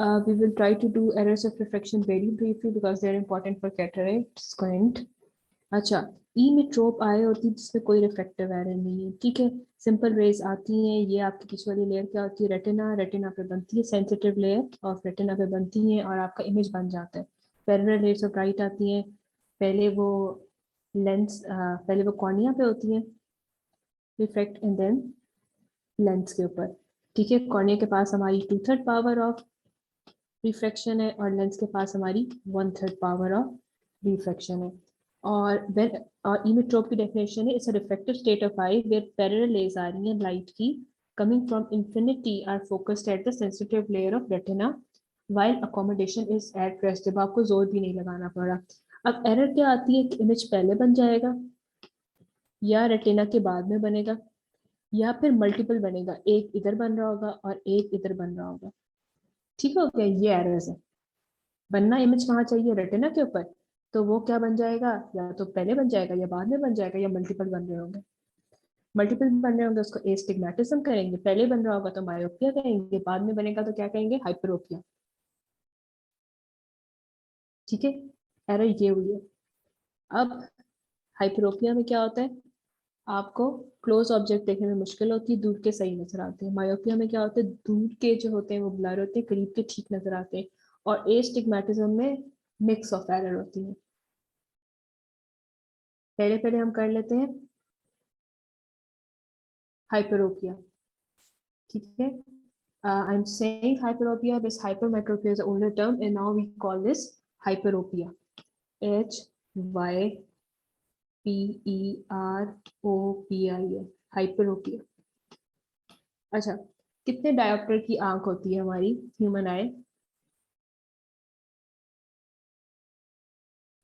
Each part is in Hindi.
We will try to do errors of refraction very briefly because they are important for cataract squint. अच्छा, ई में ट्रोप आए होती है जिसमें कोई रिफ्रैक्टिव एरर नहीं है, ठीक है। सिंपल रेज आती हैं, ये आपकी पीछे वाली लेयर क्या होती है, रेटिना, रेटिना पे बनती है, सेंसिटिव लेयर ऑफ रेटिना पे बनती है और आपका इमेज बन जाता है। पैरेलल रेज ऑफ लाइट आती हैं, पहले वो लेंस, पहले वो कॉर्निया पे होती है रिफ्रैक्ट एंड देन लेंस के ऊपर, ठीक है। कॉर्निया के पास हमारी 2/3 पावर ऑफ रिफ्रैक्शन है और लेंस के पास हमारी 1/3 पावर ऑफ रिफ्रैक्शन है। और इमेट्रोप की डेफिनेशन है, it's a refractive state of eye where parallel rays आ रही हैं लाइट की coming from infinity are focused at the sensitive layer of retina while accommodation is at rest। जब आपको जोर भी नहीं लगाना पड़ा। अब एरर क्या आती है कि इमेज पहले बन जाएगा या रेटिना के बाद में बनेगा या फिर मल्टीपल बनेगा, एक इधर बन रहा होगा और एक इधर बन रहा होगा, ठीक हो गया। ये एरर्स है। बनना इमेज कहाँ चाहिए, रेटिना के ऊपर, तो वो क्या बन जाएगा, या तो पहले बन जाएगा या बाद में बन जाएगा या मल्टीपल बन रहे होंगे। मल्टीपल बन रहे होंगे उसको एस्टिग्मेटिज्म करेंगे, पहले बन रहा होगा तो मायोपिया कहेंगे, बाद में बनेगा तो क्या कहेंगे, हाइपरोपिया, ठीक है। एरर ये हुई है। अब हाइपरोपिया में क्या होता है, आपको क्लोज ऑब्जेक्ट देखने में मुश्किल होती है, दूर के सही नजर आते हैं। मायोपिया में क्या होता है, दूर के जो होते हैं वो ब्लर होते हैं, करीब के ठीक नजर आते हैं। और एस्टिग्मेटिज्म में मिक्स ऑफ एरर होती है। पहले पहले हम कर लेते हैं hyperopia, ठीक है। I'm saying hyperopia, this hypermetropia is the older term and now we call this hyperopia, HYPEROPIA, hyperopia। अच्छा, कितने डायोप्टर की आंख होती है हमारी ह्यूमन आई,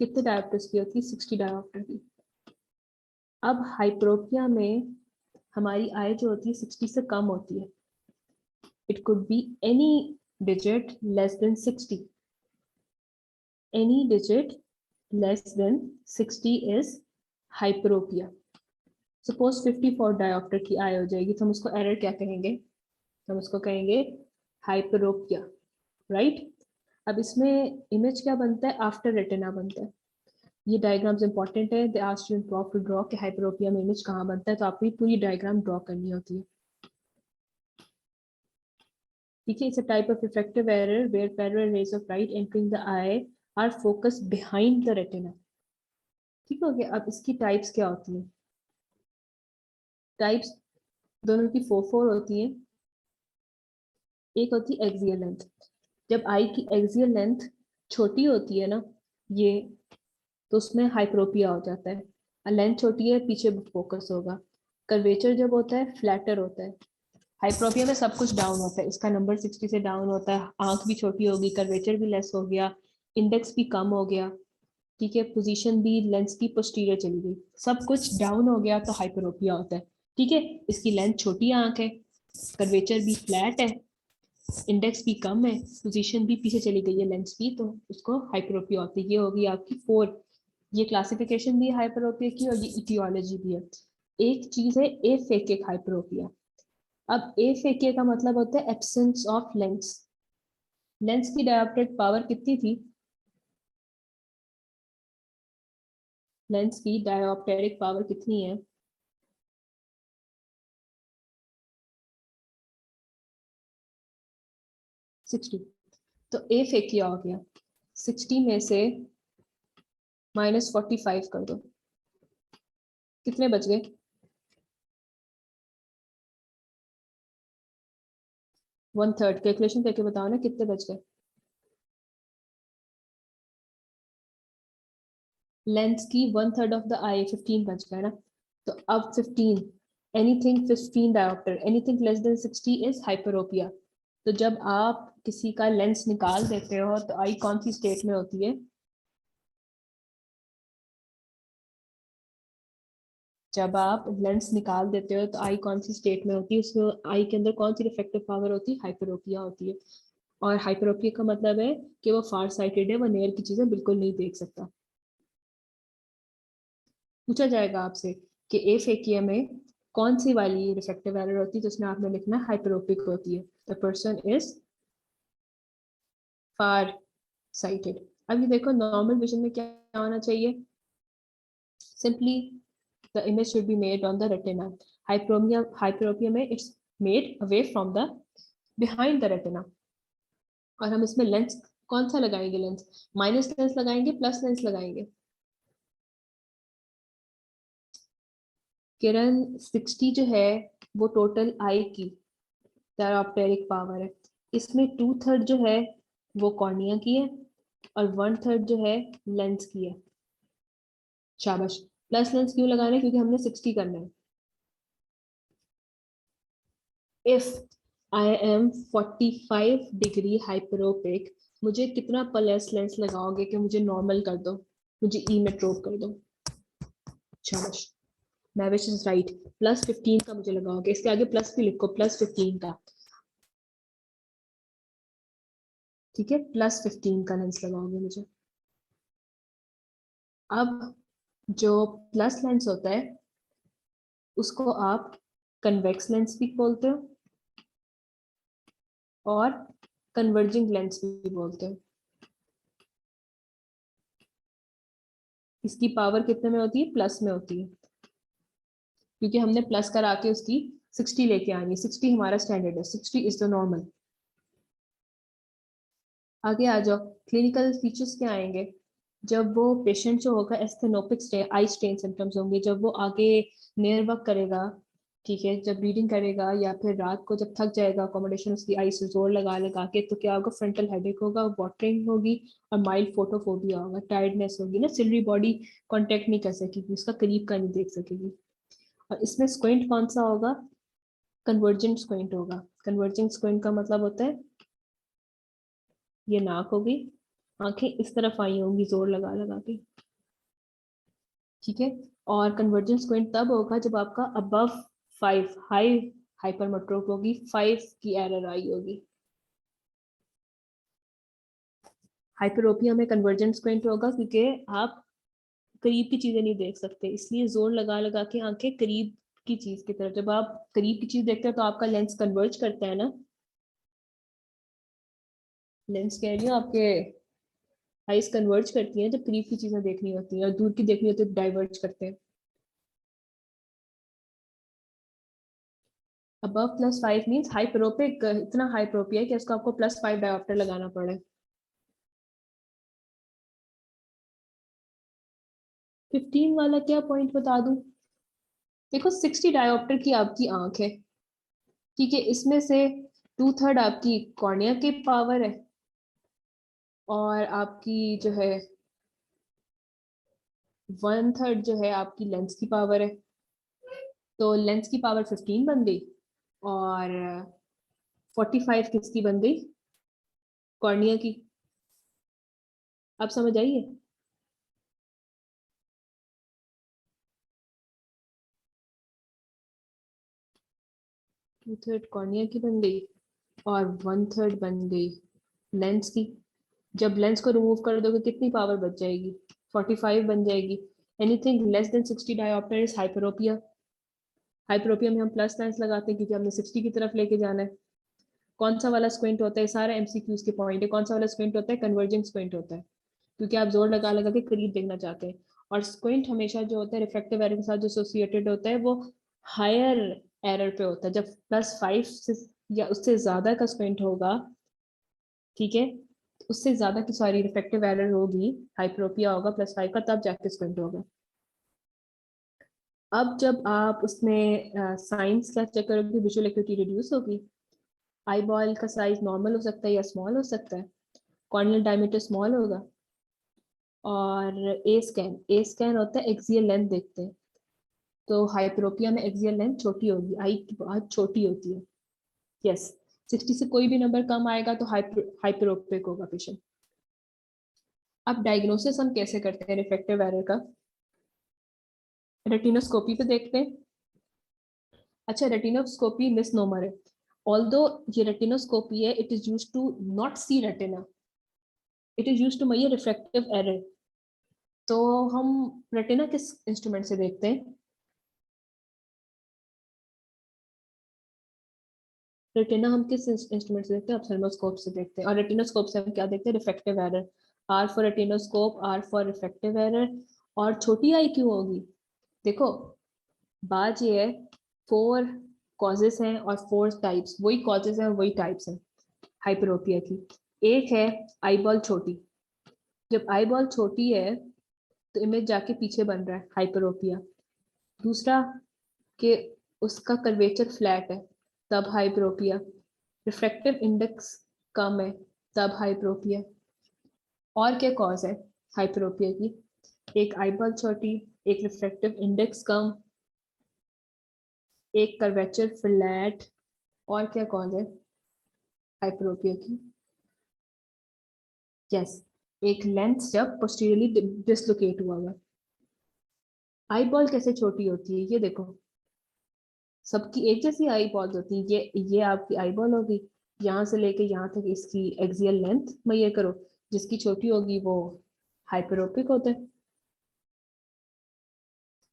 कितने डायोप्टर्स की होती है, 60 डायोप्टर की। अब हाइपरोपिया में हमारी आई जो होती है 60 से कम होती है। It could be any digit less than 60. Any digit less than 60 is hyperopia. Suppose 54 diopter की आई हो जाएगी तो हम उसको एरर क्या कहेंगे, हम उसको कहेंगे hyperopia, right? अब इसमें इमेज क्या बनता है, आफ्टर रेटिना बनता है। ये डायग्राम्स इंपॉर्टेंट है, they ask you in prop to draw कि हाइपरोपिया में इमेज कहाँ बनता है, तो आपको ये पूरी डायग्राम ड्रॉ करनी होती है, ठीक है। It's a type of refractive error where parallel rays of light entering the eye are focused behind the retina, ठीक हो गया। अब इसकी टाइप्स क्या होती हैं, टाइप्स दोनों की फोर होती है। एक होती है एक्सियल लेंथ, जब आई की एक्सियल लेंथ छोटी होती है ना ये, तो उसमें हाइपरोपिया हो जाता है। लेंथ छोटी है पीछे फोकस होगा। कर्वेचर जब होता है फ्लैटर होता है। हाइपरोपिया में सब कुछ डाउन होता है, इसका नंबर 60 से डाउन होता है, आंख भी छोटी होगी, कर्वेचर भी लेस हो गया, इंडेक्स भी कम हो गया, ठीक है। पोजीशन भी लेंस की पोस्टीरियर चली गई, सब कुछ डाउन हो गया तो हाइपरोपिया होता है, ठीक है। इसकी लेंथ छोटी आंख है, कर्वेचर भी फ्लैट है, इंडेक्स भी कम है, पोजीशन भी पीछे चली गई है लेंस की, तो उसको हाइपरोपिया होती है। ये होगी आपकी 4, ये क्लासिफिकेशन भी है हाइपरोपिया की और ये इटियोलॉजी भी है। एक चीज है एफेकिक हाइपरोपिया। अब एफेकिया का मतलब होता है एब्सेंस ऑफ लेंस। लेंस की डायोप्ट्रिक पावर कितनी थी, लेंस की डायोप्टेरिक पावर कितनी है, सिक्सटी। तो ए फेक किया हो गया, 60 में से -45 कर दो, कितने बच गए, 1/3। कैलकुलेशन करके बताओ ना कितने बच गए। लेंस की 1/3 ऑफ द आई 15 बच गए ना। तो अब 15, anything 15 dioptre, anything less than 60 is hyperopia. तो जब आप किसी का लेंस निकाल देते हो तो आई कौन सी स्टेट में होती है, जब आप लेंस निकाल देते हो तो आई कौन सी स्टेट में होती है, उसमें आई के अंदर कौन सी रिफ्लेक्टिव पावर होती है, हाइपरोपिया होती है। और हाइपरोपिया का मतलब है कि वो फार साइटेड है, वो नियर की चीजें बिल्कुल नहीं देख सकता। पूछा जाएगा आपसे कि ए फेकिया में कौन सी वाली रिफ्लेक्टिव एरर होती है, जिसमें आपने लिखना हाइपरोपिक होती है, the person is far sighted. अब ये देखो नॉर्मल विजन में क्या होना चाहिए, simply the image should be made on the retina. Hyperopia में it's made away from the behind the retina। और हम इसमें लेंस कौन सा लगाएंगे, लेंस माइनस लेंस लगाएंगे प्लस लेंस लगाएंगे। किरण 60 जो है वो टोटल आई की डायोप्टेरिक पावर है, इसमें 2/3 जो है वो कॉर्निया की है और 1/3 जो है लेंस की है। शाबाश। प्लस लेंस क्यों लगाना है, क्योंकि हमने 60 करना है। If I am 45 degree hyperopic, मुझे कितना प्लस लेंस लगाओगे कि मुझे नॉर्मल कर दो, मुझे ई में ड्रॉप कर दो। शाबाश, मैविश इज राइट। +15 का मुझे लगाओगे, इसके आगे प्लस भी लिखो, +15 का, ठीक है, +15 का लेंस लगाओगे मुझे। अब जो प्लस लेंस होता है उसको आप कन्वेक्स लेंस भी बोलते हो और कन्वर्जिंग लेंस भी बोलते हो। इसकी पावर कितने में होती है, प्लस में होती है, क्योंकि हमने प्लस करा के उसकी 60 लेके आनी है। 60 हमारा स्टैंडर्ड है, 60 इज द नॉर्मल। आगे आ जाओ, क्लिनिकल फीचर्स क्या आएंगे, जब वो पेशेंट जो होगा एस्थेनोपिक स्ट्रेन, आई स्ट्रेन सिम्टम्स होंगे, जब वो आगे नेयर वर्क करेगा, ठीक है, जब रीडिंग करेगा या फिर रात को जब थक जाएगा अकोमोडेशन उसकी आई से जोर लगा लगा के, तो क्या होगा, फ्रंटल हेडेक होगा, वाटरिंग होगी और माइल्ड फोटोफोबिया होगा, टायर्डनेस होगी ना, सिलरी बॉडी कॉन्टेक्ट नहीं कर सकेगी, उसका करीब का नहीं देख सकेगी। और इसमें स्क्विंट कौन सा होगा, कन्वर्जेंट स्क्विंट होगा। कन्वर्जेंट स्क्विंट का मतलब होता है ये नाक होगी, आंखें इस तरफ आई होंगी जोर लगा लगा के, ठीक है। और कन्वर्जेंस स्क्विंट तब होगा जब आपका अबव 5 हाई हाइपरमेट्रोप होगी, 5 की एरर आई होगी। हाइपरोपिया में कन्वर्जेंट स्क्विंट होगा क्योंकि आप करीब की चीजें नहीं देख सकते, इसलिए जोर लगा लगा के आंखें करीब की चीज की तरफ, जब आप करीब की चीज देखते हैं तो आपका लेंस कन्वर्ज करता है ना, लेंस कह रही हूँ आपके आइज कन्वर्ज करती हैं जब करीब की चीजें देखनी होती हैं, और दूर की देखनी होती है तो डाइवर्ज करते हैं। अबव +5 मीन्स हाइपरोपिक, इतना हाइपरोपिया है कि उसको आपको +5 डायोप्टर लगाना पड़े। 15 वाला क्या पॉइंट बता दूं, देखो 60 डायोप्टर की आपकी आंख है, ठीक है, इसमें से 2/3 आपकी कॉर्निया की पावर है और आपकी जो है 1/3 जो है आपकी लेंस की पावर है। तो लेंस की पावर 15 बन गई और 45 किसकी बन गई, कॉर्निया की। आप समझ आइए। 2/3 कॉर्निया की बन गई और 1/3 बन गई लेंस की। जब लेंस को रिमूव कर दोगे कितनी पावर बच जाएगी, 45 बन जाएगी। Anything less than 60 dioptre is hyperopia. Hyperopia में हम प्लस लेंस लगाते हैं क्योंकि हमने 60 की तरफ लेके जाना है। कौन सा वाला स्क्विंट होता है, सारा एमसीक्यूज के पॉइंट है, कौन सा वाला स्क्विंट होता है, कन्वर्जिंग स्क्विंट होता है, क्योंकि आप जोर लगा लगा के करीब देखना चाहते हैं। और स्क्विंट हमेशा जो होता है रिफ्रैक्टिव एरर के साथ जो एसोसिएटेड होता है वो हायर एरर पे होता है। जब +5 से या उससे ज्यादा का स्क्विंट होगा, ठीक है, उससे ज्यादा की सॉरी रिफ्रैक्टिव एरर होगी, हाइपरोपिया होगा +5 का, तब जाके स्क्विंट होगा। अब जब आप उसमें साइंस का चेक करोगे, विजुअल एक्टिविटी रिड्यूस होगी, आई बॉल का साइज नॉर्मल हो सकता है या स्मॉल हो सकता है, कॉर्नियल डायमीटर स्मॉल होगा। और ए स्कैन होता है एक्सियल लेंथ देखते हैं, तो हाइपरोपिया में एक्सियल लेंथ छोटी होगी, आई की बहुत छोटी होती है। यस, 60 से कोई भी नंबर कम आएगा तो हाइपरोपिक होगा पेशेंट। अब डायग्नोसिस हम कैसे करते हैं रिफ्रैक्टिव एरर का, रेटिनोस्कोपी पे देखते हैं। अच्छा, रेटिनोस्कोपी मिसनोमर है, ऑल्दो ये रेटिनोस्कोपी है, it is used to not see retina, it is used to measure refractive error. तो हम रेटिना किस इंस्ट्रूमेंट से देखते हैं, रेटिना हम किस इंस्ट्रूमेंट से देखते हैं? ऑप्थेल्मोस्कोप से देखते हैं। और रेटिनोस्कोप से हम क्या देखते हैं? Refractive error. R for retinoscope, R for refractive error. और छोटी आई क्यों होगी? देखो बात ये है, 4 कॉजेस हैं और 4 टाइप्स, वही कॉजेस हैं और वही टाइप्स हैं हाइपरोपिया की। एक है आई बॉल छोटी। जब आई बॉल छोटी है तो इमेज जाके पीछे बन रहा है, हाइपरोपिया। दूसरा कि उसका कर्वेचर फ्लैट है, तब हाइपरोपिया। रिफ्रैक्टिव इंडेक्स कम है, तब हाइपरोपिया। और क्या कॉज है हाइपरोपिया की? एक आईबॉल छोटी, एक रिफ्रैक्टिव इंडेक्स कम, एक कर्वेचर फ्लैट। और क्या कॉज है हाइपरोपिया की? यस, एक लेंस जब पोस्टीरियरली डिसलोकेट हुआ हुआ। आई बॉल कैसे छोटी होती है ये देखो, सबकी एक जैसी आई बॉल होती है। ये आपकी आई बॉल होगी, यहाँ से लेके यहाँ तक इसकी एक्सियल लेंथ में ये करो, जिसकी छोटी होगी वो हाइपरोपिक होता है,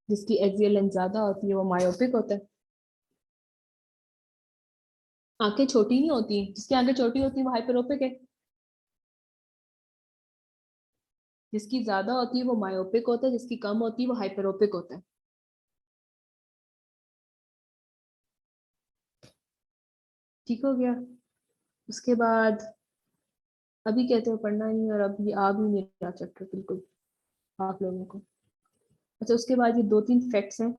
जिसकी एक्सियल लेंथ ज्यादा होती है वो मायोपिक होता है। आंखें छोटी नहीं होती, जिसकी आंखें छोटी होती है वो हाइपरोपिक है, जिसकी ज्यादा होती है वो मायोपिक होता है, जिसकी कम होती है वो हाइपरोपिक होता है। ठीक हो गया? उसके बाद अभी कहते हो पढ़ना नहीं, और अभी आ भी नहीं रहा चैप्टर बिल्कुल आप लोगों को। अच्छा, उसके बाद ये 2-3 फैक्ट्स हैं,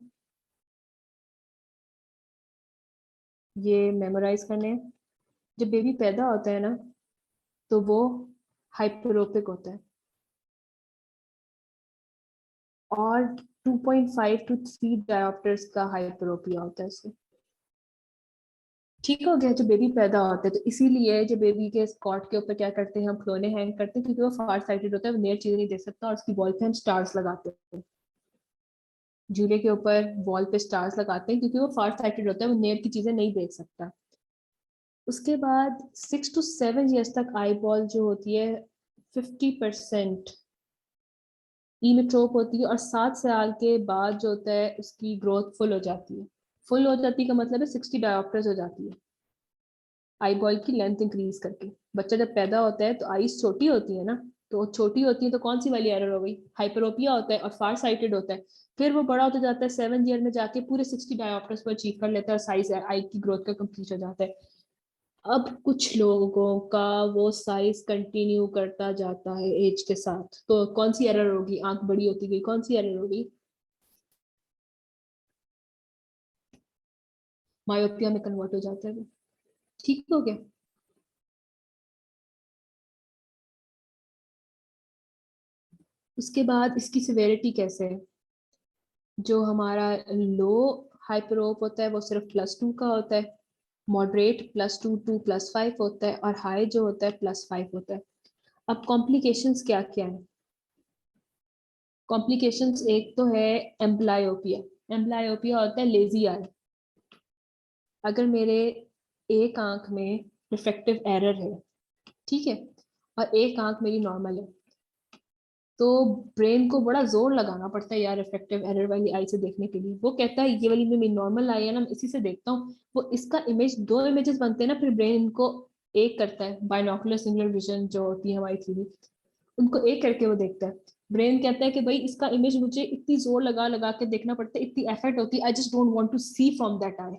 ये मेमोराइज करने हैं। जब बेबी पैदा होता है ना तो वो हाइपरोपिक होता है, और 2.5 to 3 डायोप्टर्स का हाइपरोपिया होता है इसको। ठीक हो गया? जब बेबी पैदा होता है तो इसीलिए जब बेबी के कॉट के ऊपर क्या करते हैं, हम खिलौने हैंग करते हैं, क्योंकि वो फार साइटेड होता है, वो नियर चीजें नहीं देख सकता, और उसकी वॉल पे हम स्टार्स लगाते हैं। झूले के ऊपर वॉल पे स्टार्स लगाते हैं क्योंकि वो फार साइटेड होता है, वो नियर की चीजें नहीं देख सकता। उसके बाद 6 to 7 years तक आई बॉल जो होती है 50% इमेट्रोप होती है, और 7 साल के बाद जो होता है उसकी ग्रोथ फुल हो जाती है। फुल हो जाती का मतलब है 60 डायोप्टर्स हो जाती है, आई बॉल की लेंथ इंक्रीज करके। बच्चा जब पैदा होता है तो आईज छोटी होती है ना, तो छोटी होती है तो कौन सी वाली एरर हो गई? हाइपरोपिया होता है और फार साइटेड होता है। फिर वो बड़ा होता जाता है, 7 ईयर में जाके पूरे 60 डायोप्टर्स को अचीव कर लेता है, और साइज आई की ग्रोथ का कंप्लीट हो जाता है। अब कुछ लोगों का वो साइज कंटिन्यू करता जाता है एज के साथ, तो कौन सी एरर होगी? आंख बड़ी होती गई, कौन सी एरर होगी? मायोपिया में कन्वर्ट हो जाता है वो। ठीक हो गया? उसके बाद इसकी सिवेरिटी कैसे है? जो हमारा लो हाइपरोप होता है वो सिर्फ +2 का होता है, मॉडरेट +2 to +5 होता है, और हाई जो होता है +5 होता है। अब कॉम्प्लिकेशंस क्या क्या है? कॉम्प्लिकेशंस एक तो है एम्ब्लायोपिया। एम्ब्लायोपिया होता है लेजी आई। अगर मेरे एक आंख में रिफ्रैक्टिव एरर है, ठीक है, और एक आंख मेरी नॉर्मल है, तो ब्रेन को बड़ा जोर लगाना पड़ता है यार रिफ्रैक्टिव एरर वाली आई से देखने के लिए। वो कहता है ये वाली मेरी नॉर्मल आई है ना, मैं इसी से देखता हूँ। वो इसका इमेज, 2 इमेजेस बनते हैं ना, फिर ब्रेन इनको एक करता है, बायनोकुलर सिंगुलर विजन जो होती है हमारी थ्री, उनको एक करके वो देखता है। ब्रेन कहता है कि भाई इसका इमेज मुझे इतनी जोर लगा लगा के देखना पड़ता है, इतनी एफर्ट होती है, I just don't want to see from that eye,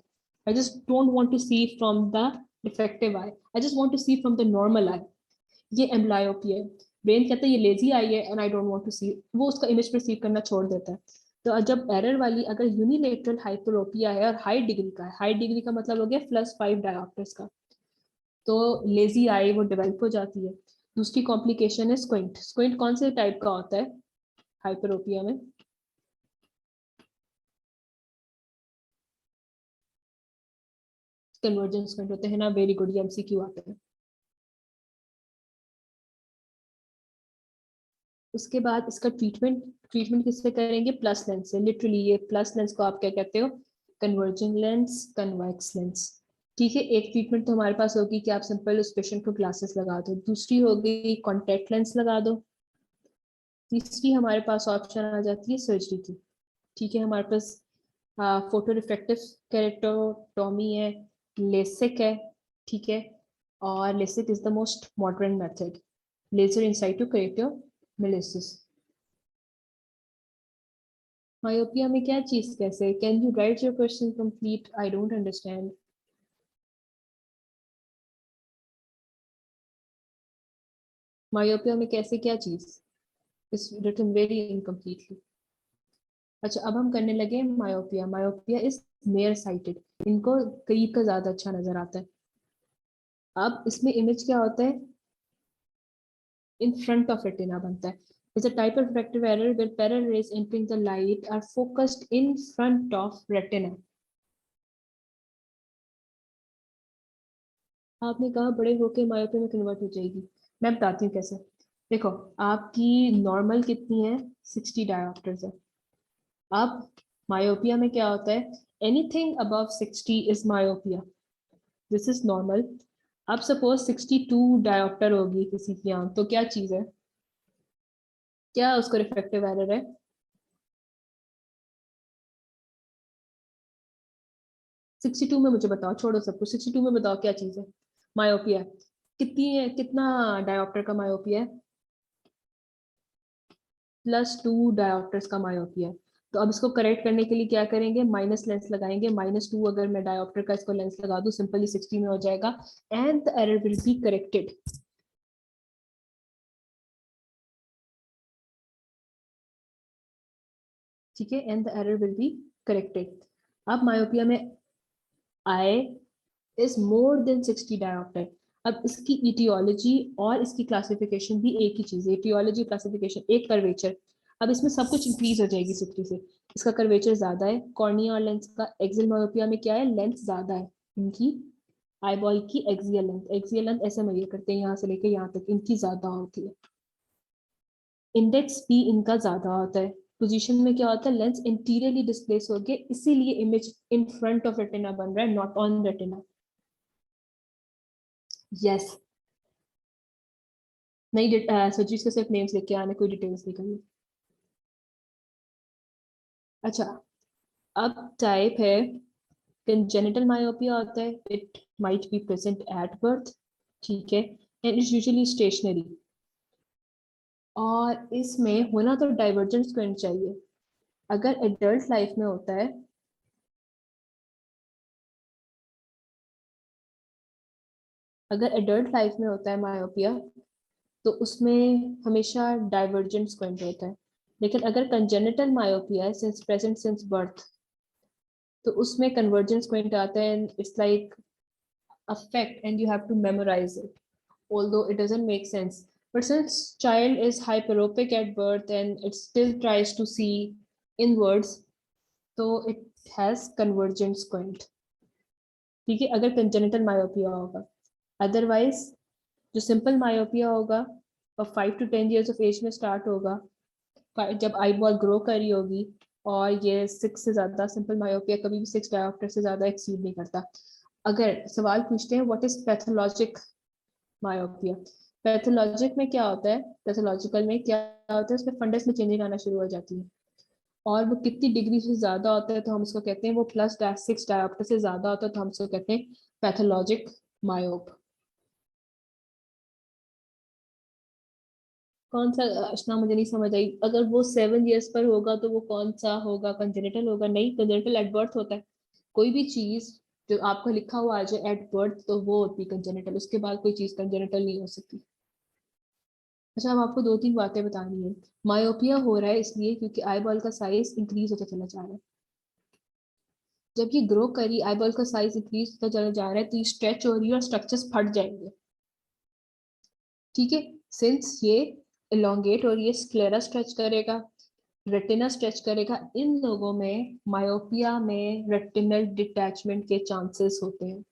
I just don't want to see from the defective eye, I just want to see from the normal eye. ये एम्ब्लायोपिया है। ब्रेन कहता है ये लेजी आई है and I don't want to see, वो उसका इमेज परसीव करना छोड़ देता है। तो जब एरर वाली अगर यूनिलेटरल हाइपरोपिया है और हाई डिग्री का है, हाई डिग्री का मतलब हो गया +5 डायोप्टर्स का, तो लेजी आई वो डेवलप हो जाती है। दूसरी कॉम्प्लिकेशन है स्क्विंट। स्क्विंट कौन से टाइप का होता है हाइपरोपिया में? कन्वर्जेंस स्क्विंट होते हैं ना, वेरी गुड, ये एमसीक्यू आता है। उसके बाद इसका ट्रीटमेंट, ट्रीटमेंट किससे करेंगे? प्लस लेंस से। लिटरली ये प्लस लेंस को आप क्या कहते हो? Converging lens, convex lens. ठीक है, एक ट्रीटमेंट तो हमारे पास होगी कि आप सिंपल उस पेशेंट को ग्लासेस लगा दो। दूसरी होगी कॉन्टेक्ट लेंस लगा दो। तीसरी हमारे पास ऑप्शन आ जाती है सर्जरी की। ठीक है, हमारे पास फोटो रिफ्लेक्टिव केरेक्टोटॉमी है, लेसिक है, ठीक है, और LASIK is the most modern method. Laser inside to correct your melissus. Myopia में क्या चीज कैसे? Can you write your question complete? I don't understand. Myopia में कैसे क्या चीज? It's written very incompletely. अच्छा, अब हम करने लगे myopia. Myopia is near sighted, इनको करीब का ज्यादा अच्छा नजर आता है. अब इसमें इमेज क्या होता है? इन फ्रंट ऑफ रेटिना बनता है. Is a type of refractive error where parallel rays entering the light are focused in front of retina. आपने कहा बड़े होके मायोपिया में कन्वर्ट हो जाएगी. मैं बताती हूँ कैसे. देखो, आपकी नॉर्मल कितनी है? 60 डायोप्टर्स है. अब मायोपिया में क्या होता है? Anything above 60 is myopia. This is normal. अब सपोज 62 डायोप्टर होगी किसी की आंख, तो क्या चीज है? क्या उसका रिफ्रैक्टिव एरर है? 62 में मुझे बताओ, छोड़ो सब कुछ, 62 में बताओ क्या चीज है? मायोपिया. कितनी है, कितना डायोप्टर का मायोपिया है? +2 डायोप्टर्स का मायोपिया है. तो अब इसको करेक्ट करने के लिए क्या करेंगे? माइनस लेंस लगाएंगे. -2 अगर मैं डायोप्टर का इसको लेंस लगा दूं, सिंपली 60 में हो जाएगा. And the error will be corrected. ठीक है, and the error will be corrected. अब मायोपिया में I is more than 60 dioptre. अब इसकी इटियोलॉजी और इसकी क्लासिफिकेशन भी एक ही चीज है. इटियोलॉजी क्लासिफिकेशन एक कर्वेचर. अब इसमें सब कुछ इंक्रीज हो जाएगी 60 से. इसका कर्वेचर ज्यादा है. कॉर्निया और लेंस का एक्सियल मायोपिया में क्या है? लेंथ ज्यादा है इनकी. आईबॉल की एक्सियल लेंथ, एक्सियल लेंथ ऐसे मेजर करते हैं, यहाँ से लेके यहाँ तक इनकी ज्यादा होती है. इंडेक्स भी इनका ज्यादा होता है. पोजीशन में क्या होता है? लेंस इंटीरियरली डिस्प्लेस हो गए, इसीलिए image in front of retina बन रहा है, नॉट ऑन रेटिना. यस. नहीं, सर्जरीज के सिर्फ नेम्स लेके आने, कोई डिटेल्स नहीं करनी. अच्छा, अब टाइप है कंजेनिटल मायोपिया होता है. It might be present at birth. ठीक है, एंड इट्स यूजुअली स्टेशनरी. और इसमें होना तो डाइवर्जेंट स्क्वेंट चाहिए. अगर एडल्ट लाइफ में होता है, अगर एडल्ट लाइफ में होता है मायोपिया, तो उसमें हमेशा डाइवर्जेंट स्क्वेंट होता है. लेकिन अगर कंजेनिटल मायोपिया है सिंस प्रेजेंट सिंस बर्थ, तो उसमें कन्वर्जेंस स्क्वेंट आता है. It's like a fact and you have to memorize it, although it doesn't make sense. But since child is hyperopic at birth and it still tries to see inwards, so it has convergent squint. ठीक है, अगर कंजेनिटल मायोपिया होगा. अदरवाइज जो सिंपल मायोपिया होगा और 5 to 10 years ऑफ एज में स्टार्ट होगा, जब आई बॉल ग्रो कर रही होगी, और ये 6 से ज्यादा, सिंपल मायोपिया कभी भी 6 डायोप्टर से ज्यादा एक्सीड नहीं करता. अगर सवाल पूछते हैं what is pathologic myopia, pathologic में क्या होता है? पैथोलॉजिकल में क्या होता है? उसमें फंडस में चेंजिंग आना शुरू हो जाती है, और वो कितनी डिग्री से ज्यादा होता है तो हम उसको कहते हैं, वो +6 डायोप्टर से ज्यादा होता है तो हम उसको कहते हैं पैथोलॉजिक मायोप. कौन सा अशना? मुझे नहीं समझ आई. अगर वो 7 years पर होगा तो वो कौन सा होगा? कंजेनिटल होगा? नहीं, कंजेनिटल एट बर्थ होता है. कोई भी चीज जो आपको लिखा हुआ आ जाए एट बर्थ, तो वो होती है कंजेनिटल. उसके बाद कोई चीज कंजेनिटल नहीं हो सकती. अच्छा, अब आपको 2-3 बातें बतानी है. मायोपिया हो रहा है इसलिए क्योंकि आई बॉल का साइज इंक्रीज होता चला जा रहा है. जब ये ग्रो करी, आई बॉल का साइज इंक्रीज होता चला जा रहा है, तो ये स्ट्रेच हो रही है और स्ट्रक्चर्स फट जाएंगे. ठीक है, सिंस ये इलोंगेट हो रही है, स्क्लेरा स्ट्रेच करेगा, रेटिना स्ट्रेच करेगा. इन लोगों में मायोपिया में रेटिनल डिटैचमेंट के चांसेस होते हैं.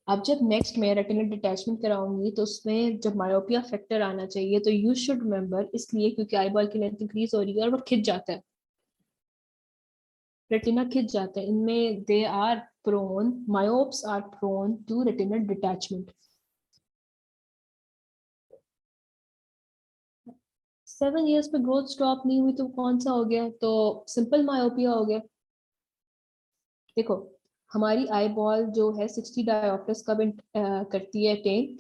अब जब नेक्स्ट में रेटिनल डिटैचमेंट कराऊंगी, तो उसमें जब मायोपिया फैक्टर आना चाहिए, तो यू शुड रिमेंबर, इसलिए क्योंकि आई बॉल की लेंथ इंक्रीज हो रही है और वो खिंच जाता है. रेटिना खिंच जाता है इनमें. They are prone, myopes are prone to retinal detachment. 7 years पे ग्रोथ स्टॉप नहीं हुई तो कौन सा हो गया? तो सिंपल मायोपिया हो गया. देखो, हमारी आई बॉल जो है 60 डायोप्टर्स कब करती है अटेन?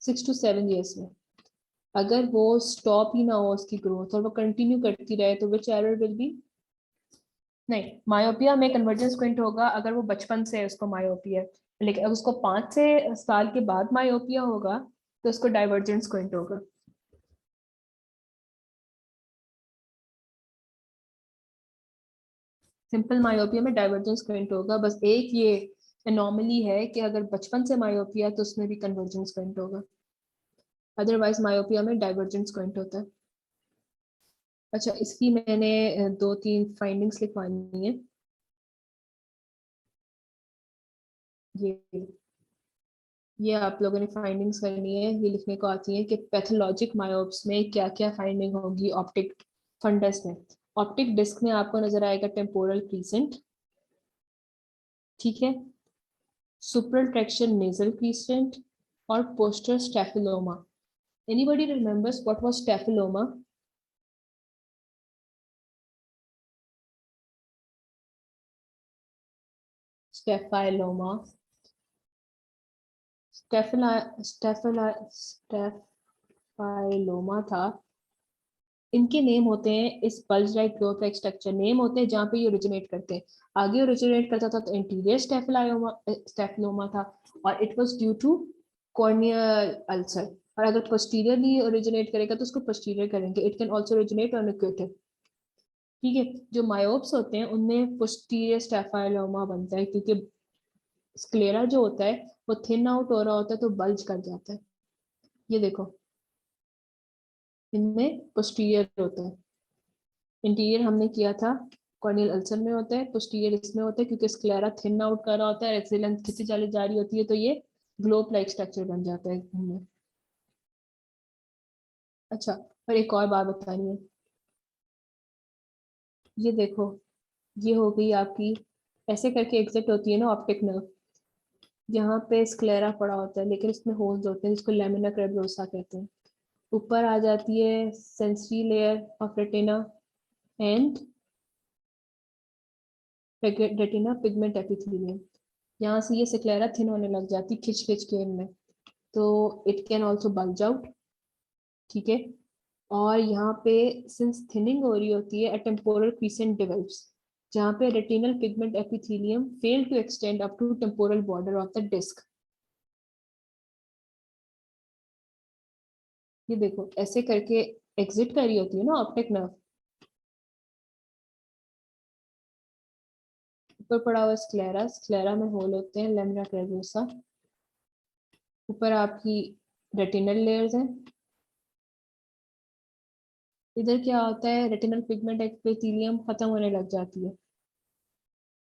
6 to 7 years में। अगर वो स्टॉप ही ना हो उसकी ग्रोथ और वो कंटिन्यू करती रहे तो विच एरर विल बी? नहीं, मायोपिया में कन्वर्जेंस क्विंट होगा अगर वो बचपन से उसको मायोपिया है, लेकिन अगर उसको 5 से साल के बाद मायोपिया होगा तो उसको डाइवर्जेंस क्विंट होगा। सिंपल मायोपिया में डाइवर्जेंस क्विंट होगा, बस एक ये एनॉमली है कि अगर बचपन से मायोपिया तो उसमें भी कन्वर्जेंस क्विंट होगा, अदरवाइज मायोपिया में डाइवर्जेंस क्विंट होता है। अच्छा, इसकी मैंने 2-3 फाइंडिंग्स लिखवानी है। ये ये आप लोगों ने फाइंडिंग्स करनी है, ये लिखने को आती है कि पैथोलॉजिक मायोप्स में क्या क्या फाइंडिंग होगी ऑप्टिक फंडस में। ऑप्टिक डिस्क में आपको नजर आएगा टेम्पोरल क्रीसेंट, ठीक है, सुपरल ट्रैक्शन नेजल क्रीसेंट और posterior staphyloma. Anybody remembers what was staphyloma? Staphyloma, staphyla staphyla staphyloma था। इनके नेम होते हैं इस bulge like growth like structure, name होते हैं जहाँ पे ये ओरिजिनेट करते हैं। आगे ओरिजिनेट करता था तो इंटीरियर स्टेफिलोमा था और it was due to corneal ulcer. और अगर पोस्टीरियरली ओरिजिनेट करेगा तो उसको पोस्टीरियर करेंगे। It can also originate on equator, ठीक है। जो मायोप्स होते हैं उनमें पोस्टीरियर स्टेफाइलोमा बनता है क्योंकि स्क्लेरा जो होता है वो थिन आउट हो रहा होता है तो बल्ज कर जाता है। ये देखो, इनमें पोस्टीरियर होता है। इंटीरियर हमने किया था कॉर्नियल अल्सर में होता है, पोस्टीरियर इसमें होता है क्योंकि स्क्लेरा थिन आउट कर रहा होता है, एक्सीलेंस खिंची चली जा रही होती है तो ये ग्लोब लाइक स्ट्रक्चर बन जाता है इनमें। अच्छा, और एक और बात बतानी है। ये देखो, ये हो गई आपकी, ऐसे करके एग्जिट होती है ना ऑप्टिक नर्व। यहाँ पे स्क्लेरा पड़ा होता है लेकिन इसमें होल्स होते हैं जिसको लेमिना क्रेबरोसा कहते हैं। ऊपर आ जाती है sensory layer of retina and retina pigment epithelium. यहाँ से ये सिक्लेरा थिन होने लग जाती खिंच खिंच के इनमें, तो it can also bulge out, ठीक है। और यहाँ पे सिंस थिनिंग हो रही होती है, a temporal crescent develops जहाँ पे retinal pigment epithelium fail to extend up to temporal border of the disc. ये देखो, ऐसे करके एग्जिट कर रही होती है ना ऑप्टिक नर्व। ऊपर पड़ा हुआ स्क्लेरा, स्क्लेरा में होल होते हैं लेमिना क्रेवियोसा। ऊपर आपकी रेटिनल लेयर्स हैं। इधर क्या होता है, रेटिनल पिगमेंट एपिथेलियम खत्म होने लग जाती है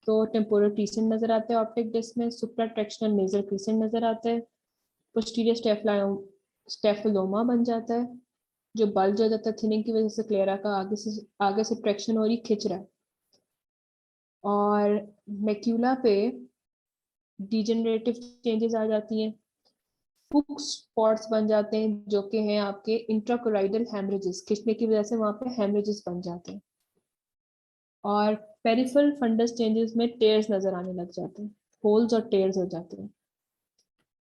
तो टेम्पोरल क्रीसेंट नजर आता है ऑप्टिक डिस्क में, सुप्राट्रैक्शनल नेजल क्रीसेंट नजर आता है, पोस्टीरियर स्टेफिलोमा बन जाता है जो बल्ज हो जाता है थिनिंग की वजह से, क्लेरा का आगे से ट्रैक्शन हो रही खिंच रहा है। और मैक्यूला पे डिजेनरेटिव चेंजेस आ जाती हैं, फुक स्पॉट्स बन जाते हैं जो कि हैं आपके इंट्राकोराइडल हेमरेजेस, खिंचने की वजह से वहां पे हेमरेजेस बन जाते हैं। और पेरिफेरल फंडस चेंजेस में टेयर्स नजर आने लग जाते हैं, होल्स और टेयर्स हो जाते हैं।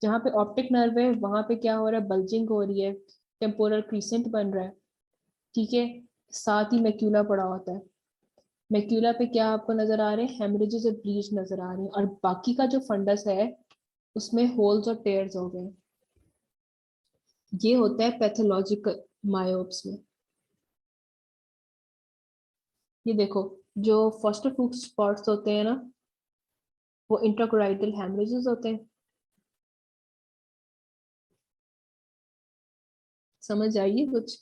जहाँ पे ऑप्टिक नर्व है वहां पे क्या हो रहा है, बल्जिंग हो रही है, टेम्पोरल क्रीसेंट बन रहा है, ठीक है। साथ ही मैक्यूला पड़ा होता है। मैक्यूला पे क्या आपको नजर आ रहे हैं, हेमरेजेस और ब्लीच नजर आ रहे हैं, और बाकी का जो फंडस है उसमें होल्स और टेयर्स हो गए। ये होता है पैथोलॉजिकल मायोप्स में। ये देखो, जो फर्स्ट टू स्पॉट्स होते हैं ना वो इंट्राकोराइडल हेमरेजेस होते हैं। समझ आइए कुछ,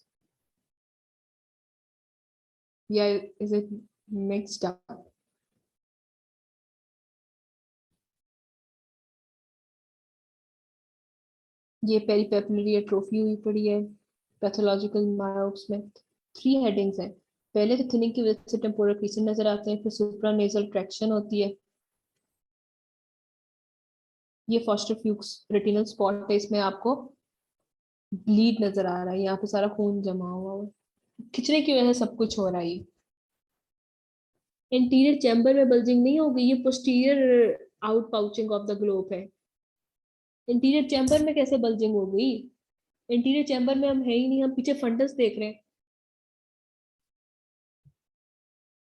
या इज इट मिक्स्ड अप? ये पेरिपेपिलरी एट्रोफी हुई पड़ी है पैथोलॉजिकल मायोप्स में। 3 हेडिंग्स हैं। पहले तो थिनिंग की वजह से टेम्पोरल क्रीसेंट नजर आते हैं, फिर सुप्रानेजल ट्रैक्शन होती है। ये फॉस्टर फ्यूक्स रेटिनल स्पॉट है, इसमें आपको ब्लीड नजर आ रहा है, यहाँ पे सारा खून जमा हुआ है, खिंचने की वजह से सब कुछ हो रहा है ये। इंटीरियर चैम्बर में बल्जिंग नहीं होगी, ये posterior out pouching of the globe है। इंटीरियर चैम्बर में कैसे बल्जिंग होगी? इंटीरियर चैम्बर में हम है ही नहीं, हम पीछे फंडस देख रहे हैं।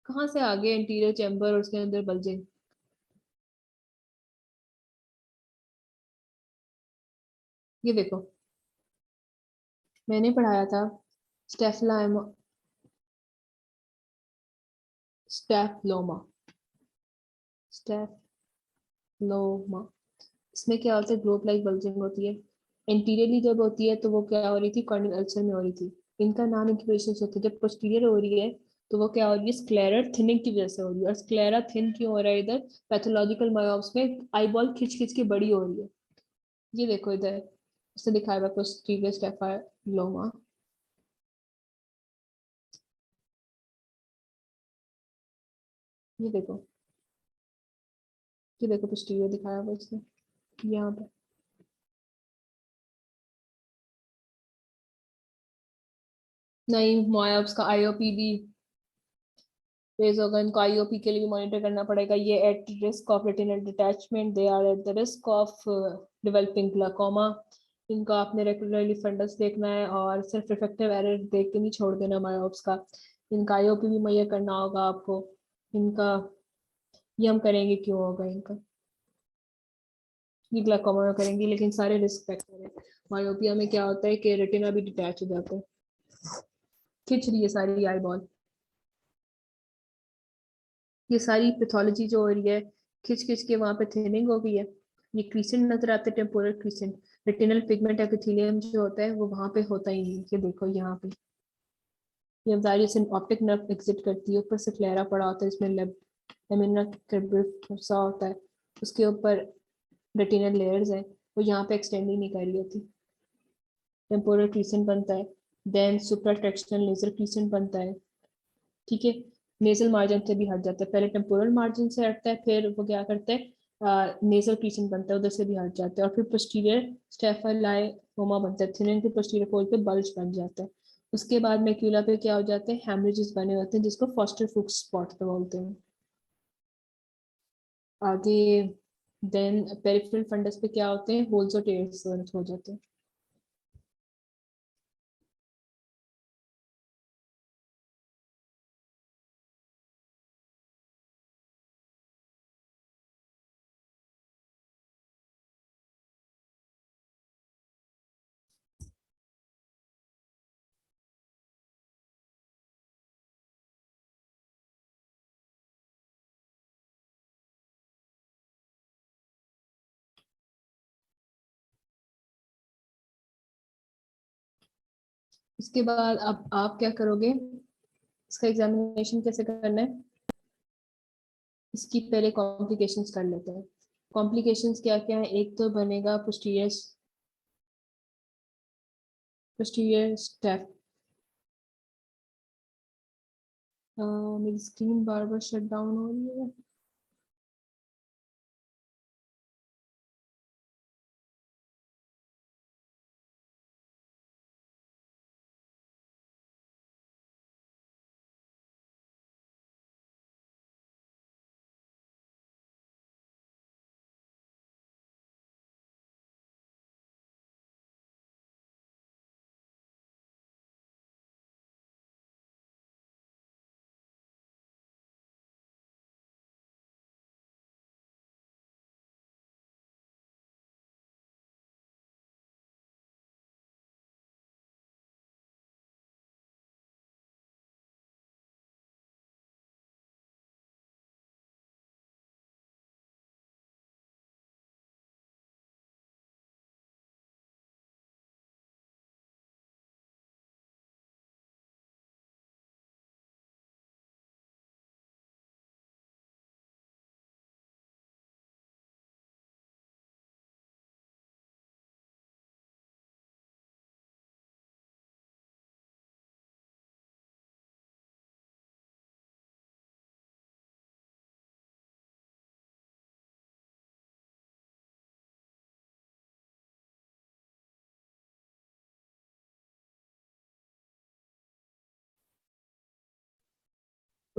कहाँ से आ गया इंटीरियर चैम्बर और उसके अंदर बल्जिंग? ये देखो, मैंने पढ़ाया था स्टेफला स्टेफलोमा स्टेफलोमा। इसमें क्या होता है, ग्लोब लाइक बल्जिंग होती है। इंटीरियरली जब होती है तो वो क्या हो रही थी, कॉर्नियल अल्सर में हो रही थी। इनका नाम इंक्यूबेशन से होती है। जब पोस्टीरियर हो रही है तो वो क्या हो रही है, स्क्लेरर थिनिंग की वजह से हो रही है। और स्क्लेरा थिन क्यों हो रहा है इधर, पैथोलॉजिकल मायोप्स में आई बॉल खिंच खिंच के बड़ी हो रही है। ये देखो इधर, उसने दिखाया हुआ पोस्टीरियर स्टेफाइलोमा। ये देखो, ये देखो पोस्टीरियर दिखाया हुआ इसने यहाँ पे। नहीं, मायोप्स का आईओपी फेज होगा, इनको आईओपी के लिए भी मॉनिटर करना पड़ेगा। ये at risk of retinal detachment, they are at the risk of developing glaucoma. इनको आपने रेगुलरली फंडस देखना है और सिर्फ रिफ्रैक्टिव एरर देख के नहीं छोड़ देना मायोप्स का। इनका आईओपी भी मुहैया करना होगा आपको। इनका, ये हम करेंगे, क्यों होगा इनका, ये ग्लाकोमा में करेंगे, लेकिन सारे रिस्क फैक्टर है। मायोपिया में क्या होता है कि रेटिना भी डिटैच हो जाता है। खिंच रही है सारी आई बॉल। ये सारी पैथोलॉजी जो हो रही है, खिंच खिंच के वहां पे थिनिंग हो गई है। ये क्रीसेंट नजर आते हैं, temporal crescent. Retinal pigment epithelium जो होता है वो वहां पे होता ही नहीं है। ये देखो यहाँ पे, ये जारी से ऑप्टिक नर्व एग्जिट करती है, ऊपर से क्लेरा पड़ा होता है इसमें, लेमिना सा होता है। उसके ऊपर रेटिनल लेयर्स हैं, वो यहाँ पे एक्सटेंड ही नहीं कर रही होती। टेम्पोरल क्रीसेंट बनता है, देन सुप्राटेक्सनल लेजर क्रीसेंट बनता है। ठीक है, नेजल मार्जिन से भी हट जाता है। पहले टेम्पोरल मार्जिन से हटता है, फिर वो क्या करता है, नेजल क्रीसेंट बनता है, उधर से भी हट जाता है। और फिर पोस्टीरियर स्टेफाइलोमा बनता है, थिन के पोस्टीरियर फोल्ड पे बल्ज बन जाता है। उसके बाद मैक्यूला पे क्या हो जाते हैं, हेमरेजेस बने होते हैं, जिसको फॉस्टर फुक्स स्पॉट बोलते हैं। आगे देन पेरिफेरल फंडस पे क्या होते हैं, होल्स और टेयर्स हो जाते हैं। इसके बाद अब आप क्या करोगे, इसका एग्जामिनेशन कैसे करना है, इसकी पहले कॉम्प्लिकेशंस कर लेते हैं। कॉम्प्लिकेशंस क्या क्या है, एक तो बनेगा पोस्टीरियर पोस्टीरियर स्टेप। मेरी स्क्रीन बार बार शट डाउन हो रही है।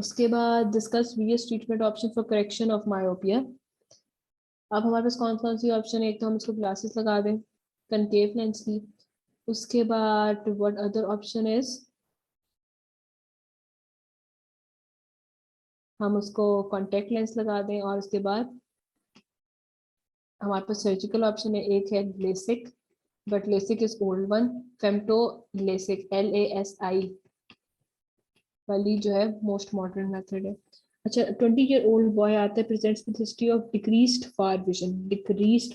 उसके बाद discuss various treatment option for correction of myopia. अब हमारे पास कौन कौन सी ऑप्शन है, एक तो हम इसको ग्लासेस लगा दें कनकेव लेंस की, उसके बाद व्हाट अदर ऑप्शन इज, हम उसको कॉन्टेक्ट लेंस लगा दें, और उसके बाद हमारे पास सर्जिकल ऑप्शन है, एक है LASIK, but LASIK is old one, femto LASIK LASI वाली जो है मोस्ट मॉडर्न मेथड है। अच्छा, 20-year-old बॉय आता है, presents with history of decreased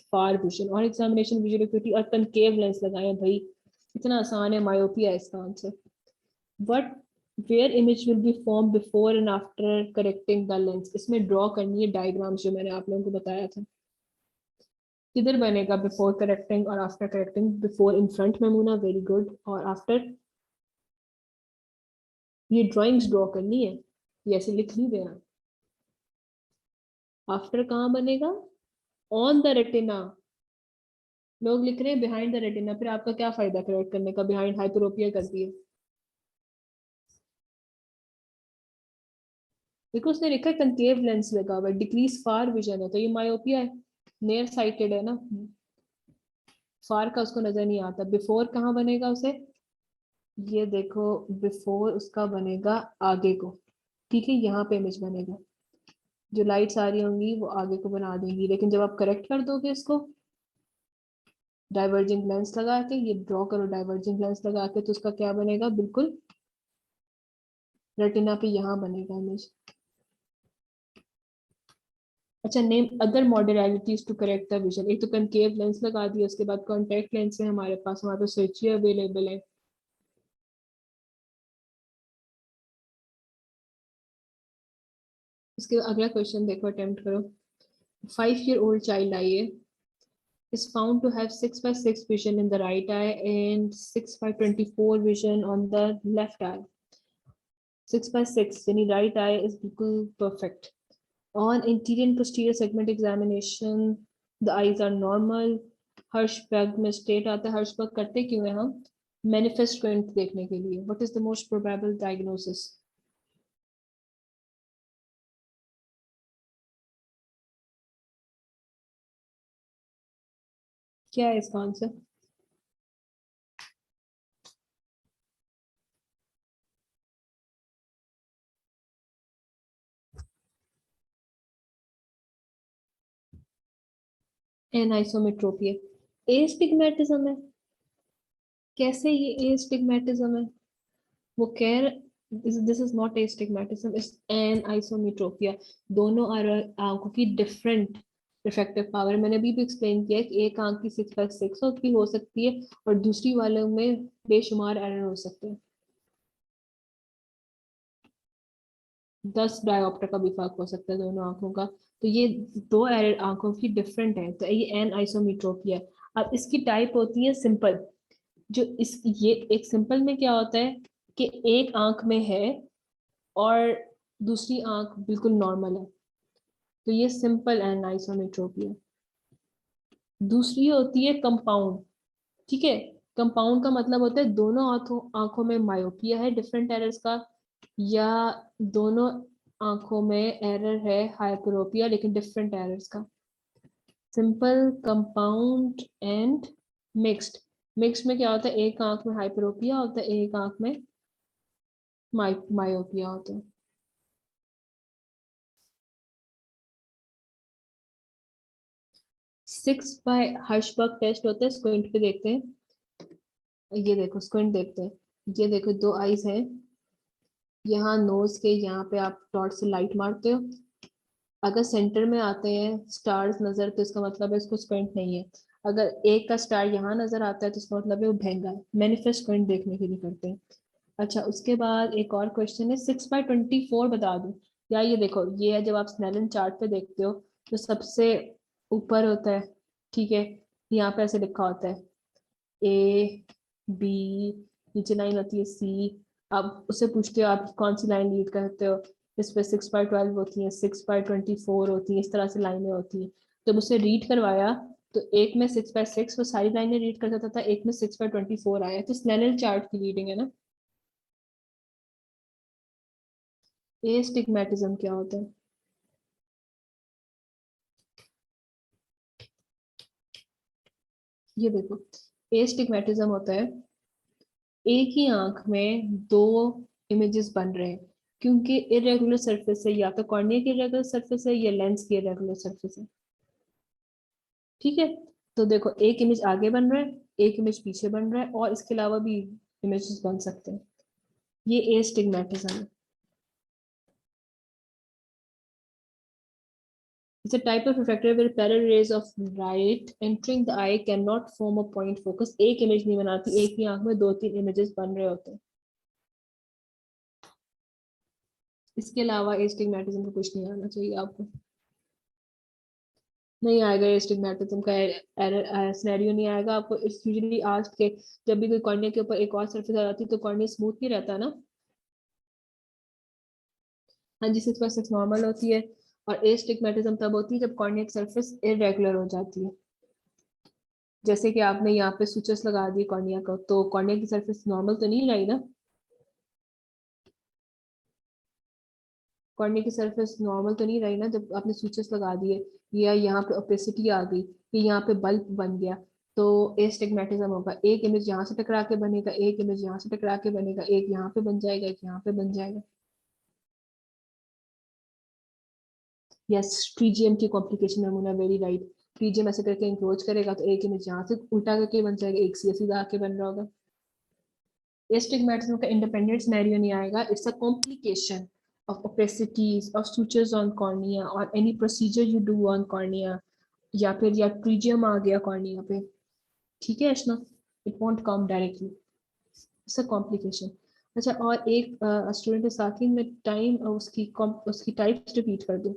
far vision और एग्जामिनेशन विजुअल एक्यूटी और कनकेव लेंस लगाए हैं भाई, इतना आसान है, मायोपिया है इसका answer. But where image will be form before and after correcting the lens, इसमें ड्रॉ करनी है डायग्राम्स जो मैंने आप लोगों को बताया था। किधर बनेगा बिफोर करेक्टिंग और after correcting, before in front में मुना, वेरी गुड, और आफ्टर ये ड्राइंग्स ड्रॉ करनी है, ये ऐसे लिख नहीं देना। आफ्टर कहाँ बनेगा, ऑन द रेटिना, लोग लिख रहे हैं बिहाइंड द रेटिना, फिर आपका क्या फायदा करेक्ट करने का, बिहाइंड हाइपरोपिया कर दिए। देखो उसने लिखा है कंकेव लेंस लगा हुआ है, डिक्रीज फार विजन है, तो ये मायोपिया है, नियर साइटेड है ना, फार का उसको नजर नहीं आता। बिफोर कहाँ बनेगा उसे, ये देखो बिफोर उसका बनेगा आगे को, ठीक है, यहाँ पे इमेज बनेगा, जो लाइट्स आ रही होंगी वो आगे को बना देंगी, लेकिन जब आप करेक्ट कर दोगे इसको डाइवर्जिंग लेंस लगा के, ये ड्रॉ करो डाइवर्जिंग लेंस लगा के, तो उसका क्या बनेगा, बिल्कुल रेटिना पे यहाँ बनेगा इमेज। अच्छा, name other modalities to correct the vision, एक तो कनकेव लेंस लगा दिया, उसके बाद कॉन्टैक्ट लेंस है हमारे पास स्विच अवेलेबल है। इसके अगला क्वेश्चन देखो, अटेम्प्ट करो। 5-year-old child eye is found to have 6/6 vision in the right eye and 6/24 vision on the left eye. 6/6 यानी right eye is बिल्कुल perfect. On anterior and posterior segment examination, the eyes are normal. हर्शबर्ग में स्टेट आता है, हर्शबर्ग करते क्यों है हम, मैनिफेस्ट स्क्विंट देखने के लिए। What is the most probable diagnosis, क्या है इसका आंसर? एनाइसोमेट्रोपिया। एस्टिग्मेटिज्म है, कैसे ये एस्टिग्मेटिज्म है, वो कह this is not astigmatism, it's an isometropia. दोनों आंखों की डिफरेंट रिफ्रैक्टिव पावर, मैंने अभी भी एक्सप्लेन किया है कि एक आंख की 6/6 की हो सकती है और दूसरी वालों में बेशुमार एरर हो सकते हैं, 10 डायोप्टर का भी फर्क हो सकता है दोनों आंखों का। तो ये दो एरर आंखों की डिफरेंट है, तो ये एन आइसोमेट्रोपिया। अब इसकी टाइप होती है सिंपल, जो इस ये एक सिंपल में क्या होता है कि एक आंख में है और दूसरी आंख बिल्कुल नॉर्मल है, तो ये सिंपल एंड आइसोमेट्रोपिया। दूसरी होती है कंपाउंड, ठीक है, कंपाउंड का मतलब होता है दोनों आंखों आंखों में मायोपिया है डिफरेंट एरर्स का, या दोनों आंखों में एरर है हाइपरोपिया लेकिन डिफरेंट एरर्स का। Simple, compound and mixed. Mixed में क्या होता है, एक आंख में हाइपरोपिया होता है, एक आंख में मायोपिया होता है। 6 बाय हर्शबर्ग टेस्ट होता है, स्क्विंट पे देखते हैं, ये देखो स्क्विंट देखते हैं, ये देखो दो आईज हैं, यहाँ नोज के यहाँ पे आप डॉट से लाइट मारते हो, अगर सेंटर में आते हैं स्टार्स नजर तो इसका मतलब है इसको स्क्विंट नहीं है, अगर एक का स्टार यहाँ नजर आता है तो इसका मतलब है वो महंगा है, मैनिफेस्ट स्क्विंट देखने के लिए करते हैं। अच्छा, उसके बाद एक और क्वेश्चन है, 6/24 बता दूं, या ये देखो ये है, जब आप स्नेलन चार्ट पे देखते हो तो सबसे ऊपर होता है, ठीक है, यहाँ पे ऐसे लिखा होता है A B, नीचे लाइन होती है C। अब उससे पूछते हो आप कौन सी लाइन रीड करते हो, इस पे 6/12 होती है, 6/24 होती है, इस तरह से लाइनें होती है। तो मुझसे रीड करवाया तो एक में 6/6 वो सारी लाइनें रीड कर देता था, एक में 6/24 आया, तो स्नेल चार्ट की रीडिंग है ना। एस्टिग्मेटिज्म क्या होता है? ये देखो, एस्टिग्मेटिज्म होता है एक ही आंख में दो इमेजेस बन रहे हैं, क्योंकि इरेगुलर सरफेस है, या तो कॉर्निया की इरेगुलर सरफेस है या लेंस की इरेगुलर सरफेस है। ठीक है, तो देखो एक इमेज आगे बन रहा है, एक इमेज पीछे बन रहा है, और इसके अलावा भी इमेजेस बन सकते हैं। ये एस्टिग्मेटिज्म है। It's a type of refractor where parallel rays of light entering the eye cannot form a point focus. एक इमेज नहीं बनाती, एक ही आंख में दो तीन इमेजेस बन रहे होते हैं। इसके अलावा एस्टिग्मेटिज्म का कुछ नहीं आना चाहिए आपको। नहीं आएगा एस्टिग्मेटिज्म का सिनेरियो, नहीं आएगा आपको। इस यूजुअली आज के जब भी कोई कॉर्निया के ऊपर एक और सरफेस आ जाती है तो कॉर्निया स्मूथ नहीं रहता ना। हाँ जी, 6/6 नॉर्मल होती है, और एस्टिग्मेटिज्म तब होती है जब कॉर्निया की सरफेस इरेगुलर हो जाती है। जैसे कि आपने यहाँ पे सूचस लगा दिए कॉर्निया को, तो कॉर्निया की सरफेस नॉर्मल तो नहीं रही ना। कॉर्निया की सरफेस नॉर्मल तो नहीं रही ना जब आपने सूचस लगा दिए, या यहाँ पे ओपेसिटी आ गई, या यहाँ पे बल्ब बन गया, तो एस्टिग्मेटिज्म होगा। एक इमेज यहाँ से टकरा के बनेगा, एक इमेज यहाँ से टकरा के बनेगा, एक यहाँ पे बन जाएगा, एक यहाँ पे बन जाएगा। यस, ट्रीजियम की कॉम्प्लिकेशन में मुना वेरी राइट। ट्रीजियम ऐसे करके इंक्रोच करेगा तो एक इमेज यहाँ से उल्टा करके बन जाएगा, एक सीधा सीधा आके बन रहा होगा। Astigmatism का independent scenario नहीं आएगा. It's a complication of opacities of sutures on cornea or any procedure you do on cornea, या फिर या ट्रीजियम आ गया कॉर्निया पे। ठीक है Ashna, it won't come directly, it's a complication. अच्छा, और एक स्टूडेंट के साथ ही मैं टाइम उसकी टाइप्स रिपीट कर दूं।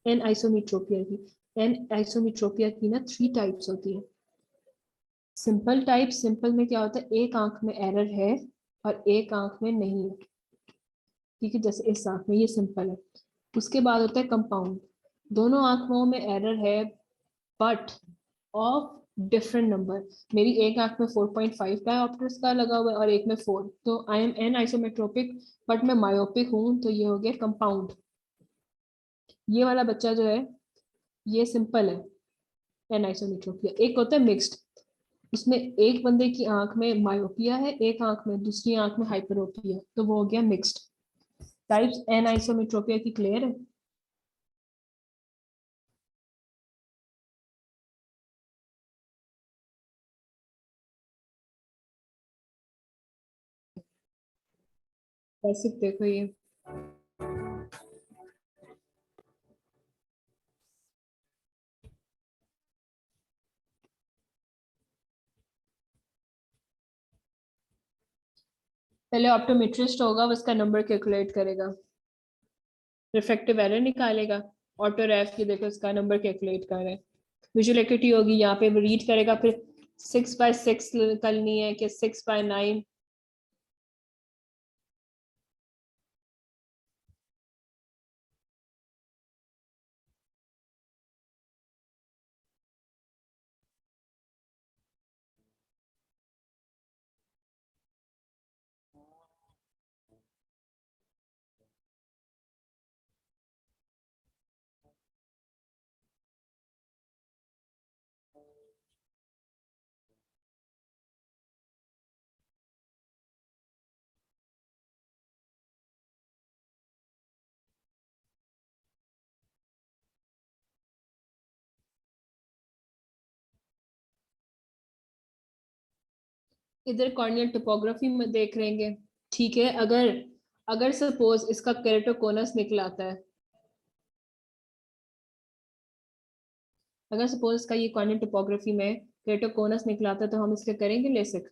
एन आइसोमेट्रोपिया की, एन आइसोमेट्रोपिया की ना 3 टाइप्स होती है। सिंपल टाइप, सिंपल में क्या होता है, एक आंख में एरर है और एक आंख में नहीं है। ठीक है, जैसे इस आंख में ये सिंपल है। उसके बाद होता है कंपाउंड, दोनों आंखों में एरर है बट ऑफ डिफरेंट नंबर। मेरी एक आंख में 4.5 डायोप्टर्स का लगा हुआ है और एक में 4, तो आई एम एन आइसोमेट्रोपिक बट मैं मायोपिक हूँ, तो ये हो गया कंपाउंड। ये वाला बच्चा जो है ये सिंपल है, एन आइसोमेट्रोपिया। एक होता है मिक्स्ड, उसमें एक बंदे की आंख में मायोपिया है, एक आंख में, दूसरी आंख में हाइपरोपिया, तो वो हो गया मिक्स्ड। टाइप्स एन आइसोमेट्रोपिया की क्लियर है? बेसिक देखो ये, पहले ऑप्टोमेट्रिस्ट होगा, उसका नंबर कैलकुलेट करेगा, रिफ्रैक्टिव एरर निकालेगा। ऑटो रैफ की देखो इसका नंबर कैलकुलेट कर रहे हैं। विजुअल एक्टिविटी होगी, यहाँ पे रीड करेगा, फिर 6/6 करनी है कि 6/9। इधर कॉर्नियल टोपोग्राफी में देख लेंगे। ठीक है, अगर अगर सपोज इसका केरेटोकोनस निकल आता है, अगर सपोज इसका ये कॉर्नियल टोपोग्राफी में केरेटोकोनस निकल आता है, तो हम इसके करेंगे लेसिक?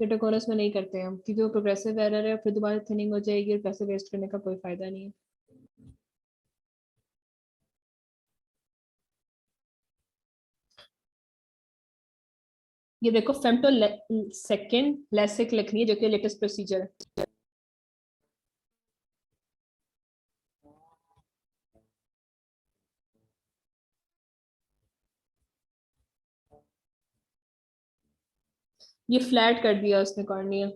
केरेटोकोनस में नहीं करते हैं हम, क्योंकि वो प्रोग्रेसिव एरर है, फिर दोबारा थिनिंग हो जाएगी और पैसे वेस्ट करने का कोई फायदा नहीं है। ये देखो फेमटो सेकेंड लेसिक लिखनी है, जो कि लेटेस्ट प्रोसीजर है। ये फ्लैट कर दिया उसने कॉर्निया।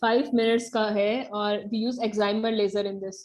5 minutes का है और we use excimer laser in this.